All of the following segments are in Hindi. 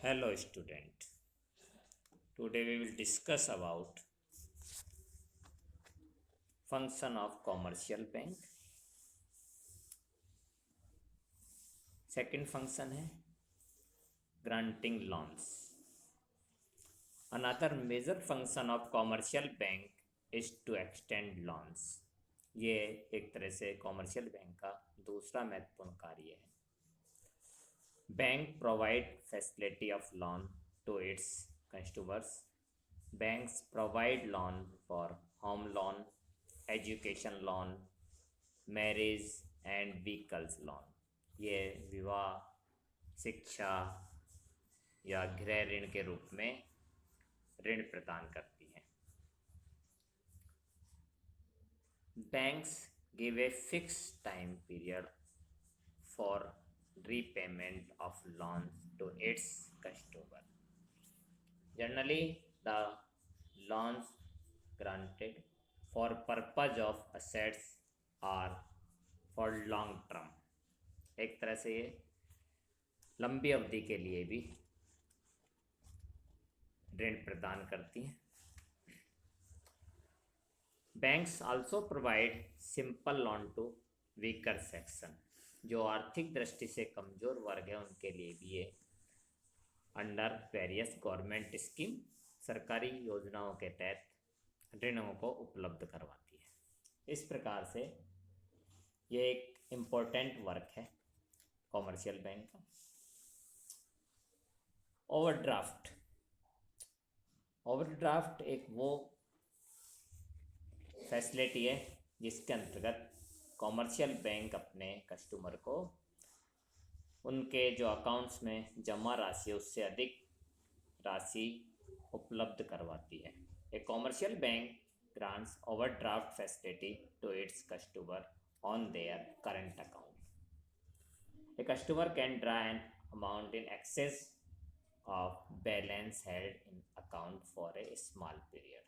Hello student. Today we will discuss about function of commercial bank. Second function है granting loans. Another major function of commercial bank is to extend loans. ये एक तरह से कॉमर्शियल बैंक का दूसरा महत्वपूर्ण कार्य है. Bank provide facility of loan to its customers. Banks provide loan for home loan, education loan, marriage and vehicles loan. ये विवाह, शिक्षा या गृह ऋण के रूप में ऋण प्रदान करती हैं. Banks give a fix time period for repayment of loans to its customer. Generally, the loans granted for purpose of assets are for long term. एक तरह से ये लंबी अवधि के लिए भी ऋण प्रदान करती हैं. Banks also provide simple loan to weaker section. जो आर्थिक दृष्टि से कमजोर वर्ग है उनके लिए भी ये अंडर वेरियस गवर्नमेंट स्कीम सरकारी योजनाओं के तहत ऋणों को उपलब्ध करवाती है. इस प्रकार से ये एक इम्पोर्टेंट वर्क है कॉमर्शियल बैंक का. ओवरड्राफ्ट. ओवरड्राफ्ट एक वो फैसिलिटी है जिसके अंतर्गत कॉमर्शियल बैंक अपने कस्टमर को उनके जो अकाउंट्स में जमा राशि है उससे अधिक राशि उपलब्ध करवाती है. A commercial bank grants overdraft facility to its customer on their current account. A customer can draw an amount in excess of balance held in account for a small period.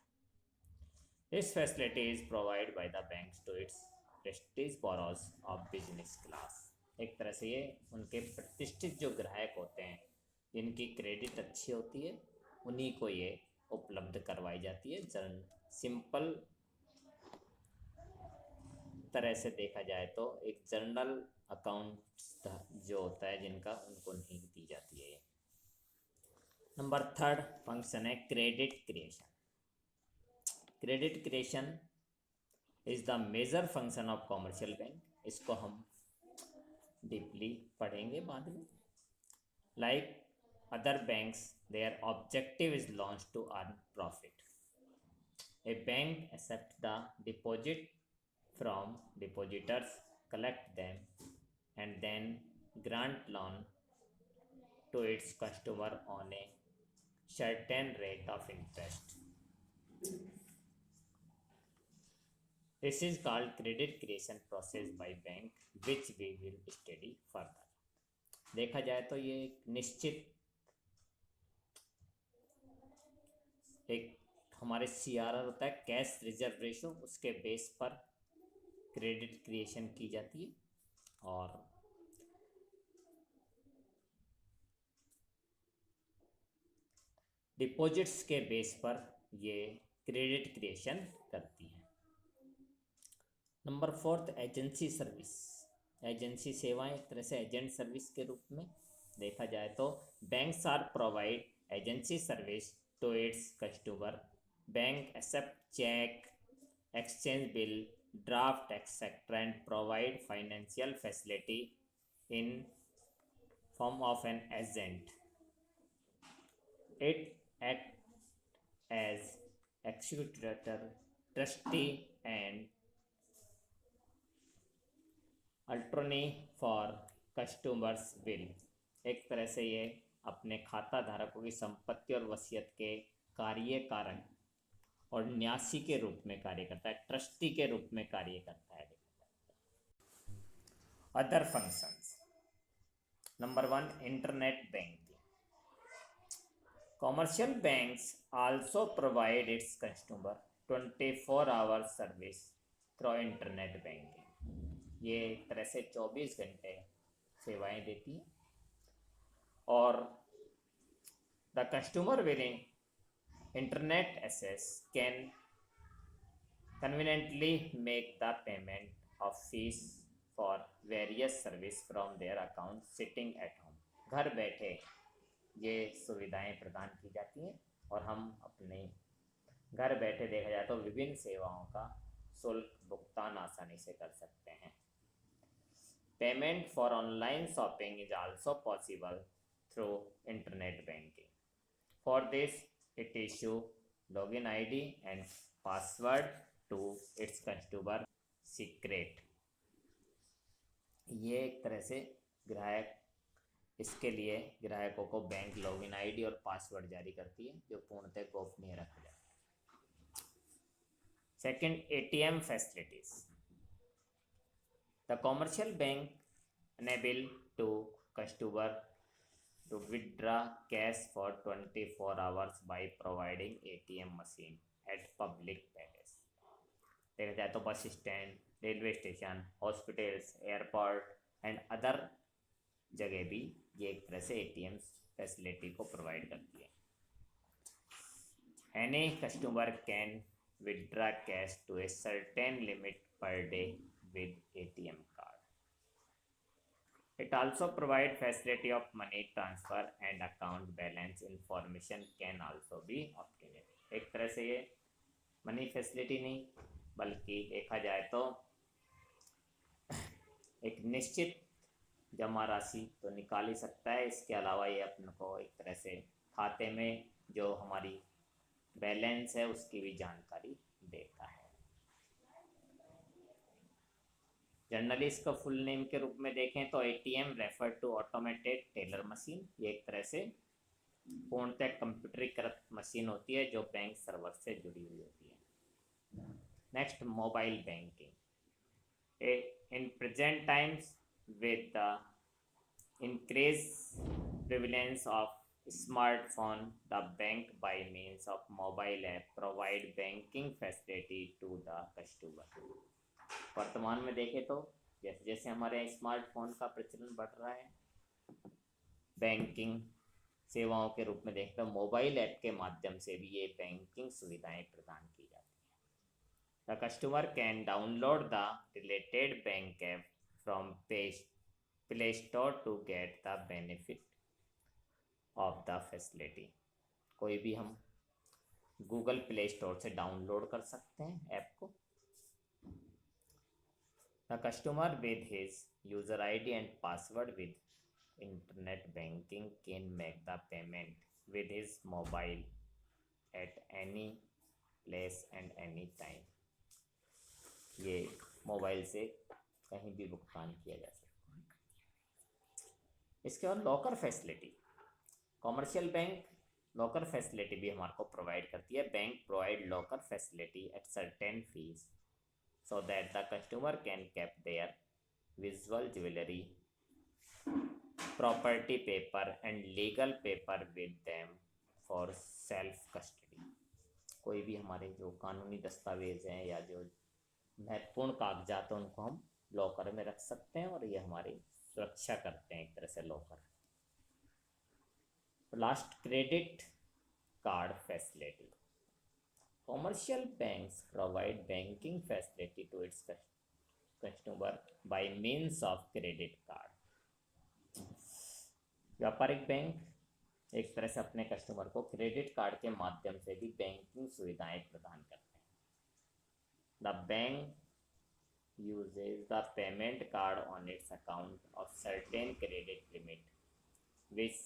This facility is provided by the banks to its prestige borrowers of business class. एक तरह से ये उनके प्रतिष्ठित जो ग्राहक होते हैं जिनकी क्रेडिट अच्छी होती है उन्हीं को ये उपलब्ध करवाई जाती है. सिंपल तरह से देखा जाए तो एक जनरल अकाउंट जो होता है जिनका उनको नहीं दी जाती है. नंबर थर्ड फंक्शन है credit creation. Credit creation is the major function of commercial bank. इसको हम डीपली पढ़ेंगे बाद में. Like other banks, their objective is launched to earn profit. A bank accepts the deposit from depositors, collect them, and then grant loan to its customer on a certain rate of interest. This is called credit creation process by bank, which we will study further. देखा जाए तो ये एक निश्चित एक हमारे CRR होता है, कैश रिजर्व रेशो, उसके बेस पर क्रेडिट क्रिएशन की जाती है. और डिपॉजिट्स के बेस पर ये क्रेडिट क्रिएशन करती है. Number fourth agency service. Agency सेवाएं एक तरह से एजेंट सर्विस के रूप में देखा जाए तो banks are provide agency service to its customer. Bank accept check, exchange bill, draft etc. and provide financial facility in form of an agent. It act as executor, trustee and attorney for customers will. एक तरह से ये अपने खाता धारकों की संपत्ति और वसीयत के कार्यकारक और न्यासी के रूप में कार्य करता है, ट्रस्टी के रूप में कार्य करता है. Other functions. Number 1 internet banking. Commercial banks also provide its customer 24 hour service through internet banking. ये एक तरह से 24 घंटे सेवाएं देती है. और the customer with internet access can conveniently make the payment of fees for various service from their account sitting at home. घर बैठे ये सुविधाएं प्रदान की जाती हैं और हम अपने घर बैठे देखा जाए तो विभिन्न सेवाओं का शुल्क भुगतान आसानी से कर सकते हैं. Payment for online shopping is also possible through internet banking. For this it issue login ID and password to its customer secret. ये एक तरह से ग्राहक इसके लिए ग्राहकों को बैंक लॉगिन आईडी और पासवर्ड जारी करती है जो पूर्णतः गोपनीय रखा जाता है. Second, ATM facilities. The commercial bank enable to customer to withdraw cash for 24 hours by providing ATM machine at public places. देखा जाए तो bus stand, railway station, hospitals, airport and other जगह भी ये एक तरह से ATM फैसिलिटी को प्रोवाइड करती है. Any customer can withdraw cash to a certain limit per day with ATM card. It also provides facility of money transfer and account balance information can also be obtained. एक तरह से ये मनी फैसिलिटी नहीं बल्कि देखा जाए तो एक निश्चित जमा राशि तो निकाल ही सकता है. इसके अलावा ये अपन को एक तरह से खाते में जो हमारी बैलेंस है उसकी भी जानकारी देता है. जनरली इसका फुल नेम के रूप में देखें तो ATM refer to automated teller machine. ये एक तरह से पूर्णतः कंप्यूटरीकृत मशीन होती है जो बैंक सर्वर से जुड़ी हुई होती है. Next, mobile banking. In present times with the increase prevalence of smartphone the bank by means of mobile app provide banking facility to the customer. वर्तमान में देखें तो जैसे जैसे हमारे स्मार्टफोन का प्रचलन बढ़ रहा है, बैंकिंग सेवाओं के रूप में देखते हैं मोबाइल ऐप के माध्यम से भी ये बैंकिंग सुविधाएं प्रदान की जाती हैं. The customer can download the related bank app from play store to get the benefit of the facility. कोई भी हम गूगल प्ले स्टोर से डाउनलोड कर सकते हैं ऐप को. The customer with his user ID and password with internet banking can make the payment with his mobile at any place and any time. ये मोबाइल से कहीं भी भुगतान किया जा सकता है. इसके बाद locker facility. Commercial bank locker facility भी हमारे को प्रोवाइड करती है. Bank provide locker facility at certain fees so that the customer can keep their visual jewelry, property paper and legal paper with them for self custody. कोई भी हमारे जो कानूनी दस्तावेज हैं या जो महत्वपूर्ण कागजात हैं उनको हम लॉकर में रख सकते हैं और ये हमारी सुरक्षा करते हैं एक तरह से locker. Last, credit card facility. Commercial banks provide banking facility to its customer by means of credit card. व्यापारिक बैंक एक तरह से अपने कस्टमर को क्रेडिट कार्ड के माध्यम से भी बैंकिंग सुविधाएं प्रदान करते हैं. The bank uses the payment card on its account of certain credit limit which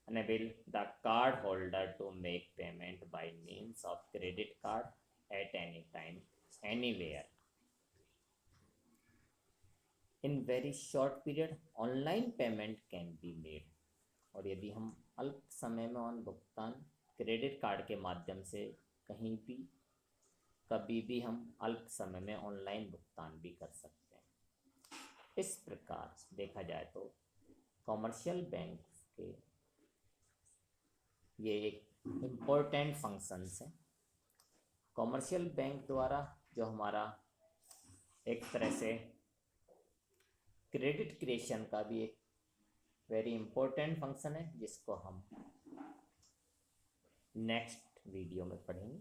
enable the card holder to make payment by means of credit card at any time, anywhere. In very short period, online payment can be made. और यदि हम अल्प समय में ऑन भुगतान क्रेडिट कार्ड के माध्यम से कहीं भी कभी भी हम अल्प समय में ऑनलाइन भुगतान भी कर सकते हैं. इस प्रकार देखा जाए तो कॉमर्शियल बैंक के ये एक इम्पोर्टेंट फंक्शंस हैं. कॉमर्शियल बैंक द्वारा जो हमारा एक तरह से क्रेडिट क्रिएशन का भी एक वेरी इम्पोर्टेंट फंक्शन है जिसको हम नेक्स्ट वीडियो में पढ़ेंगे।